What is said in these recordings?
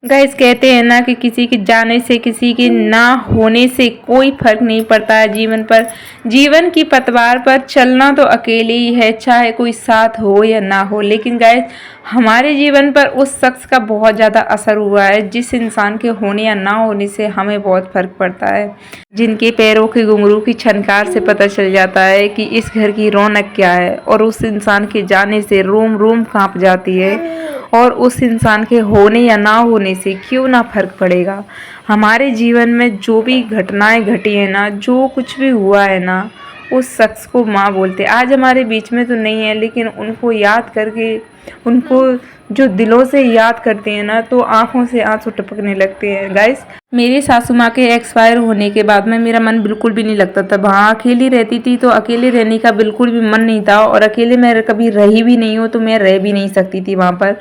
Guys कहते हैं ना कि किसी के जाने से किसी के ना होने से कोई फर्क नहीं पड़ता है जीवन पर। जीवन की पतवार पर चलना तो अकेले ही है, चाहे कोई साथ हो या ना हो। लेकिन गाइस हमारे जीवन पर उस शख्स का बहुत ज़्यादा असर हुआ है जिस इंसान के होने या ना होने से हमें बहुत फर्क पड़ता है। जिनके पैरों के घुंघरू की छनकार से पता चल जाता है कि इस घर की रौनक क्या है, और उस इंसान के जाने से रोम रोम कांप जाती है। और उस इंसान के होने या ना होने से क्यों ना फर्क पड़ेगा। हमारे जीवन में जो भी घटनाएं घटी है ना, जो कुछ भी हुआ है ना, उस शख्स को माँ बोलते। आज हमारे बीच में तो नहीं है, लेकिन उनको याद करके, उनको जो दिलों से याद करते हैं ना, तो आंखों से आंसू टपकने लगते हैं। गाइस मेरी सासू माँ के एक्सपायर होने के बाद में मेरा मन बिल्कुल भी नहीं लगता था। वहाँ अकेली रहती थी तो अकेले रहने का बिल्कुल भी मन नहीं था, और अकेले मैं कभी रही भी नहीं हूँ तो मैं रह भी नहीं सकती थी वहाँ पर।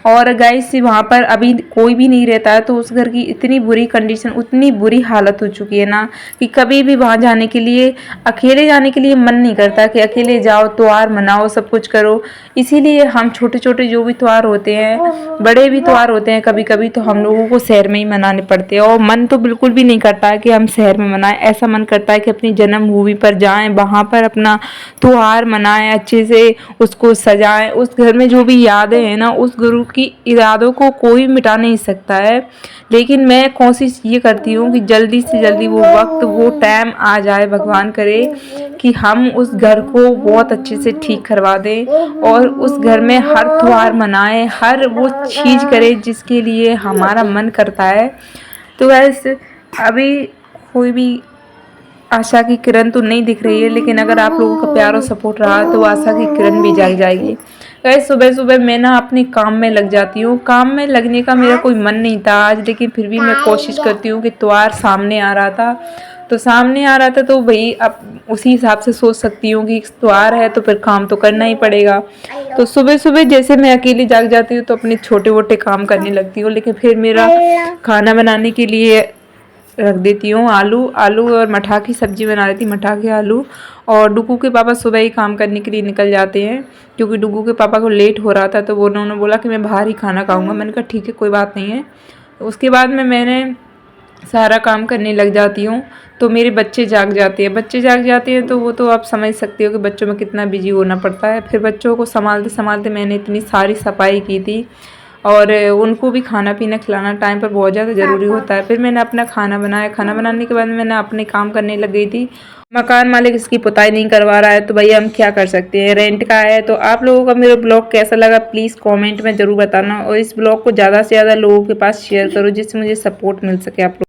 और गाइस वहाँ पर अभी कोई भी नहीं रहता है, तो उस घर की इतनी बुरी कंडीशन, उतनी बुरी हालत हो चुकी है ना कि कभी भी वहाँ जाने के लिए, अकेले जाने के लिए मन नहीं करता कि अकेले जाओ, त्योहार मनाओ, सब कुछ करो। इसीलिए हम छोटे छोटे जो भी त्योहार होते हैं, बड़े भी त्योहार होते हैं, कभी कभी तो हम लोगों को शहर में ही मनाने पड़ते हैं। और मन तो बिल्कुल भी नहीं करता है कि हम शहर में मनाएं, ऐसा मन करता है कि अपनी जन्मभूमि पर जाएं, वहाँ पर अपना त्योहार मनाएं, अच्छे से उसको सजाएं। उस घर में जो भी यादें हैं ना, उस गुरु की यादों को कोई मिटा नहीं सकता है। लेकिन मैं कोशिश ये करती हूँ कि जल्दी से जल्दी वो वक्त, वो टाइम आ जाए, भगवान करे कि हम उस घर को बहुत अच्छे से ठीक करवा दें, और उस घर में हर त्योहार मनाएं, हर वो चीज़ करें जिसके लिए हमारा मन करता है। तो वैसे अभी कोई भी आशा की किरण तो नहीं दिख रही है, लेकिन अगर आप लोगों का प्यार और सपोर्ट रहा तो आशा की किरण भी जाग जाएगी। गाइस सुबह सुबह मैं ना अपने काम में लग जाती हूँ। काम में लगने का मेरा कोई मन नहीं था आज, लेकिन फिर भी मैं कोशिश करती हूँ कि त्योहार सामने आ रहा था, तो सामने आ रहा था तो भाई अब उसी हिसाब से सोच सकती हूँ कि त्योहार है तो फिर काम तो करना ही पड़ेगा। तो सुबह सुबह जैसे मैं अकेली जाग जाती हूँ तो अपने छोटे मोटे काम करने लगती हूँ। लेकिन फिर मेरा खाना बनाने के लिए रख देती हूँ आलू आलू और मठा की सब्ज़ी बना लेती, मठा के आलू। और डुगू के पापा सुबह ही काम करने के लिए निकल जाते हैं, क्योंकि डुगू के पापा को लेट हो रहा था, तो वो उन्होंने बोला कि मैं बाहर ही खाना खाऊंगा। मैंने कहा ठीक है, कोई बात नहीं है। उसके बाद में मैंने सारा काम करने लग जाती हूँ, तो मेरे बच्चे जाग जाते हैं। बच्चे जाग जाते हैं तो वो तो आप समझ सकते हो कि बच्चों में कितना बिजी होना पड़ता है। फिर बच्चों को संभालते संभालते मैंने इतनी सारी सफाई की थी, और उनको भी खाना पीना खिलाना टाइम पर बहुत ज़्यादा ज़रूरी होता है। फिर मैंने अपना खाना बनाया, खाना बनाने के बाद मैंने अपने काम करने लग गई थी। मकान मालिक इसकी पुताई नहीं करवा रहा है, तो भैया हम क्या कर सकते हैं, रेंट का है। तो आप लोगों का मेरा ब्लॉग कैसा लगा प्लीज़ कमेंट में ज़रूर बताना, और इस ब्लॉग को ज़्यादा से ज़्यादा लोगों के पास शेयर करो जिससे मुझे सपोर्ट मिल सके आप लोग।